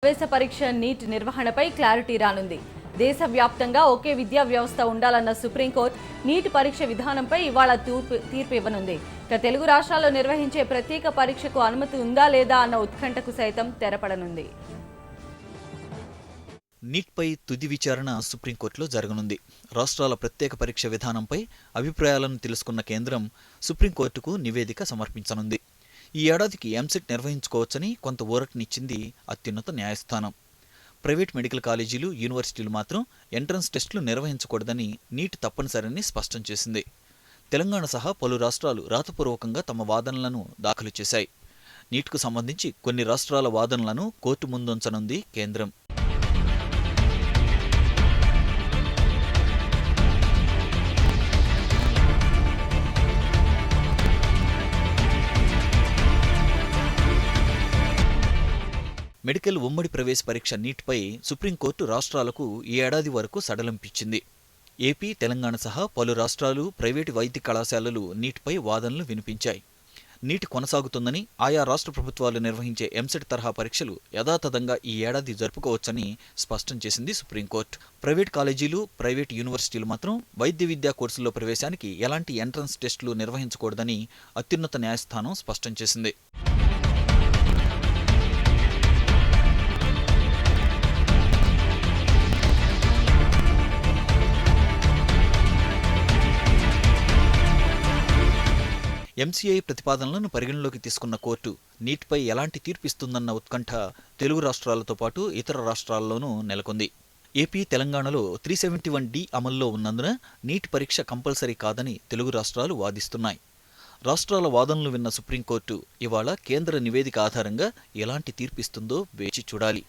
ప్రవేశ పరీక్ష నీట్ నిర్వహణపై క్లారిటీ రానుంది. దేశవ్యాప్తంగా ఒకే విద్యా వ్యవస్థ ఉండాలన్న సుప్రీంకోర్టు నీట్ పరీక్ష విధానంపై ఇవాళ తీర్పు ఇవ్వనుంది. తెలుగు రాష్ట్రాల్లో నిర్వహించే ప్రత్యేక పరీక్షకు అనుమతి ఉందా లేదా అన్న ఉత్కంఠకు సైతం తెరపడనుంది. నీట్పై తుది విచారణ సుప్రీంకోర్టులో జరగనుంది. రాష్ట్రాల ప్రత్యేక పరీక్ష విధానంపై అభిప్రాయాలను తెలుసుకున్న కేంద్రం సుప్రీంకోర్టుకు నివేదిక సమర్పించనుంది. ఈ ఏడాదికి ఎంసెట్ నిర్వహించుకోవచ్చని కొంత ఊరటనిచ్చింది అత్యున్నత న్యాయస్థానం. ప్రైవేట్ మెడికల్ కాలేజీలు, యూనివర్సిటీలు మాత్రం ఎంట్రన్స్ టెస్టులు నిర్వహించకూడదని నీట్ తప్పనిసరని స్పష్టం చేసింది. తెలంగాణ సహా పలు రాష్ట్రాలు రాతపూర్వకంగా తమ వాదనలను దాఖలు చేశాయి. నీట్కు సంబంధించి కొన్ని రాష్ట్రాల వాదనలను కోర్టు ముందుంచనుంది కేంద్రం. మెడికల్ ఉమ్మడి ప్రవేశ పరీక్ష నీట్పై సుప్రీంకోర్టు రాష్ట్రాలకు ఈ ఏడాది వరకు సడలింపించింది. ఏపీ, తెలంగాణ సహా పలు రాష్ట్రాలు, ప్రైవేటు వైద్య కళాశాలలు నీట్పై వాదనలు వినిపించాయి. నీట్ కొనసాగుతుందని, ఆయా రాష్ట్ర ప్రభుత్వాలు నిర్వహించే ఎంసెట్ తరహా పరీక్షలు యథాతథంగా ఈ ఏడాది జరుపుకోవచ్చని స్పష్టం చేసింది సుప్రీంకోర్టు. ప్రైవేట్ కాలేజీలు, ప్రైవేటు యూనివర్సిటీలు మాత్రం వైద్య విద్యా కోర్సుల్లో ప్రవేశానికి ఎలాంటి ఎంట్రన్స్ టెస్టులు నిర్వహించకూడదని అత్యున్నత న్యాయస్థానం స్పష్టం చేసింది. ఎంసీఐ ప్రతిపాదనలను పరిగణలోకి తీసుకున్న కోర్టు నీట్పై ఎలాంటి తీర్పిస్తుందన్న ఉత్కంఠ తెలుగు రాష్ట్రాలతో పాటు ఇతర రాష్ట్రాల్లోనూ నెలకొంది. ఏపీ, తెలంగాణలో 371D అమల్లో ఉన్నందున నీట్ పరీక్ష కంపల్సరీ కాదని తెలుగు రాష్ట్రాలు వాదిస్తున్నాయి. రాష్ట్రాల వాదనలు విన్న సుప్రీంకోర్టు ఇవాళ కేంద్ర నివేదిక ఆధారంగా ఎలాంటి తీర్పిస్తుందో వేచి చూడాలి.